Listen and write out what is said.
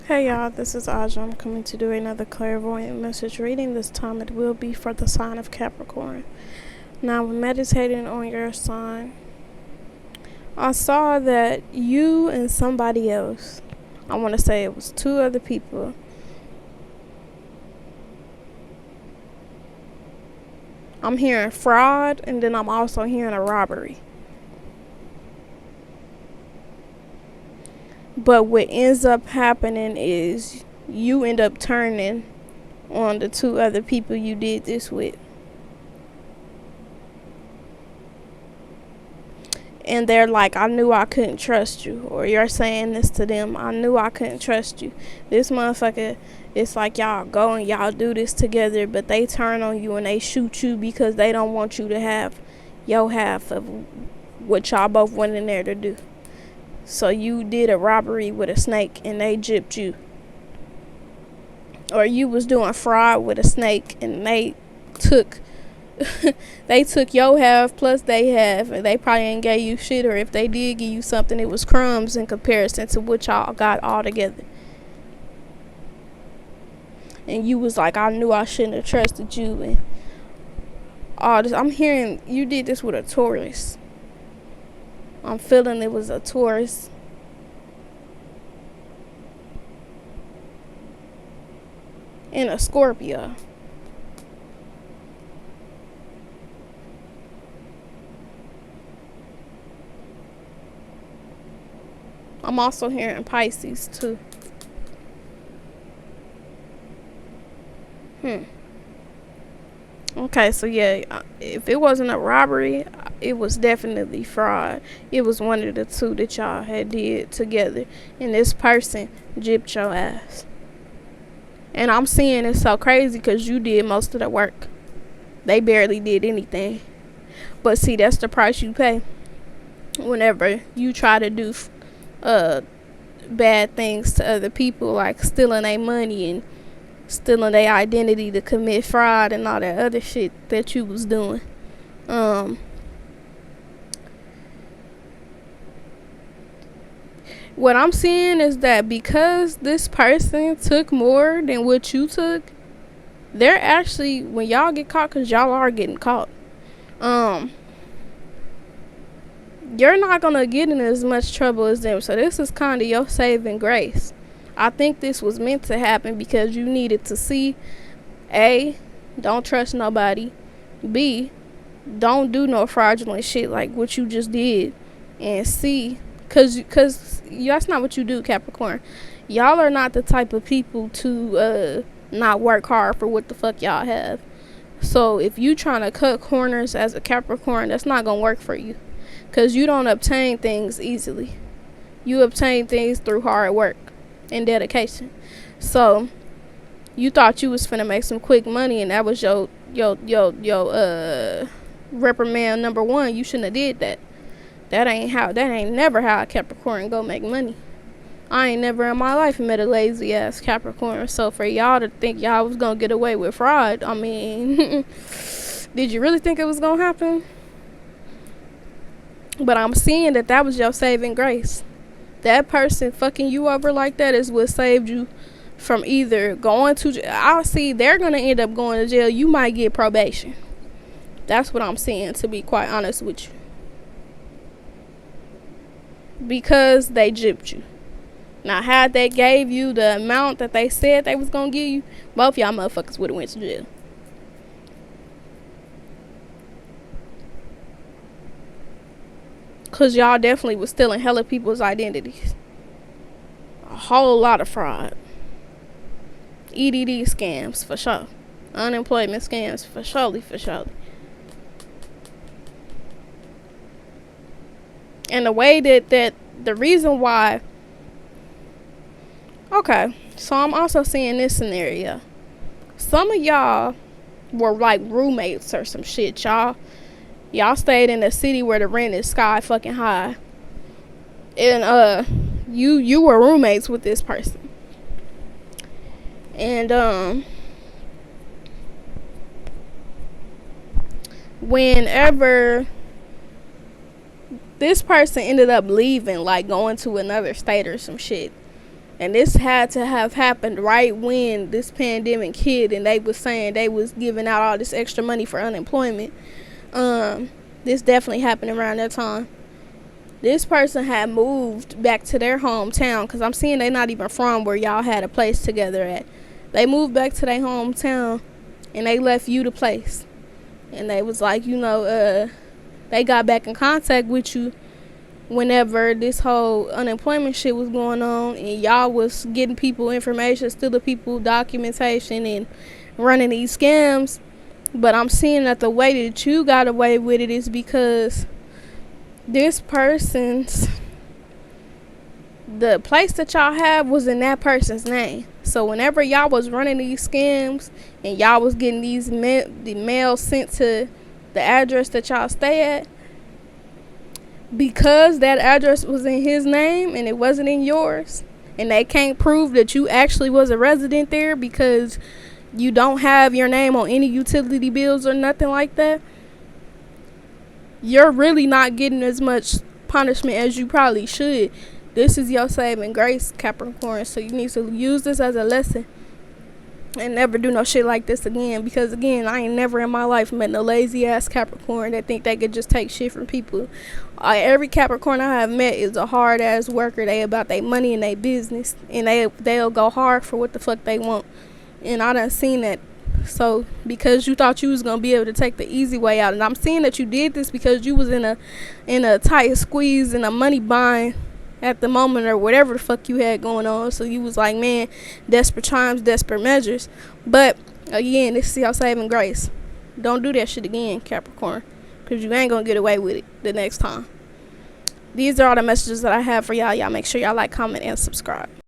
Hey y'all, this is Aja. I'm coming to do another clairvoyant message reading. This time it will be for the sign of Capricorn. Now, when meditating on your sign, I saw that you and somebody else, I want to say it was two other people, I'm hearing fraud, and then I'm also hearing a robbery. But what ends up happening is you end up turning on the two other people you did this with. And they're like, I knew I couldn't trust you. Or you're saying this to them, I knew I couldn't trust you. This motherfucker, it's like y'all go and y'all do this together, but they turn on you and they shoot you because they don't want you to have your half of what y'all both went in there to do. So you did a robbery with a snake and they gypped you. Or you was doing fraud with a snake and they took they took your half plus they half, and they probably ain't gave you shit, or if they did give you something, it was crumbs in comparison to what y'all got all together. And you was like, I knew I shouldn't have trusted you and all this. I'm hearing you did this with a Taurus. I'm feeling it was a Taurus. And a Scorpio. I'm also hearing Pisces too. Okay, so yeah, if it wasn't a robbery, it was definitely fraud. It was one of the two that y'all had did together, and this person gypped your ass. And I'm seeing it so crazy because you did most of the work. They barely did anything. But see, that's the price you pay whenever you try to do bad things to other people, like stealing their money and stealing their identity to commit fraud and all that other shit that you was doing. What I'm seeing is that because this person took more than what you took, they're actually, when y'all get caught, because y'all are getting caught, you're not gonna get in as much trouble as them. So this is kind of your saving grace. I think this was meant to happen because you needed to see, A, don't trust nobody, B, don't do no fraudulent shit like what you just did, and C, cause that's not what you do, Capricorn. Y'all are not the type of people to not work hard for what the fuck y'all have. So if you trying to cut corners as a Capricorn, that's not gonna work for you, cause you don't obtain things easily. You obtain things through hard work and dedication. So you thought you was finna make some quick money, and that was your reprimand number one. You shouldn't have did that. That ain't never how a Capricorn go make money. I ain't never in my life met a lazy ass Capricorn. So for y'all to think y'all was gonna get away with fraud, I mean, did you really think it was gonna happen? But I'm seeing that was your saving grace. That person fucking you over like that is what saved you from either going to jail. I'll see they're gonna end up going to jail. You might get probation. That's what I'm seeing, to be quite honest with you. Because they gypped you. Now, had they gave you the amount that they said they was gonna give you, both y'all motherfuckers would have went to jail. Cause y'all definitely was stealing hella people's identities. A whole lot of fraud. EDD scams for sure. Unemployment scams for surely. And the way that the reason why. Okay, so I'm also seeing this scenario. Some of y'all were like roommates or some shit, y'all. Y'all stayed in a city where the rent is sky fucking high. And you were roommates with this person. And whenever this person ended up leaving, like going to another state or some shit, And this had to have happened right when this pandemic hit, and they was saying they was giving out all this extra money for unemployment. This definitely happened around that time. This person had moved back to their hometown, because I'm seeing they not even from where y'all had a place together at. They moved back to their hometown, and they left you the place. And they was like, they got back in contact with you whenever this whole unemployment shit was going on, and y'all was getting people information, stealing people documentation, and running these scams. But I'm seeing that the way that you got away with it is because this person's, the place that y'all had was in that person's name. So whenever y'all was running these scams and y'all was getting these the mail sent to the address that y'all stay at, because that address was in his name and it wasn't in yours, and they can't prove that you actually was a resident there because you don't have your name on any utility bills or nothing like that, you're really not getting as much punishment as you probably should. This is your saving grace, Capricorn. So you need to use this as a lesson and never do no shit like this again. Because again, I ain't never in my life met no lazy ass Capricorn that think they could just take shit from people. Every Capricorn I have met is a hard ass worker. They about their money and their business, and they'll go hard for what the fuck they want. And I done seen that. So because you thought you was gonna be able to take the easy way out, and I'm seeing that you did this because you was in a tight squeeze and a money bind at the moment, or whatever the fuck you had going on. So you was like, man, desperate times, desperate measures. But again, this is your saving grace. Don't do that shit again, Capricorn, because you ain't gonna get away with it the next time. These are all the messages that I have for y'all. Y'all make sure y'all like, comment, and subscribe.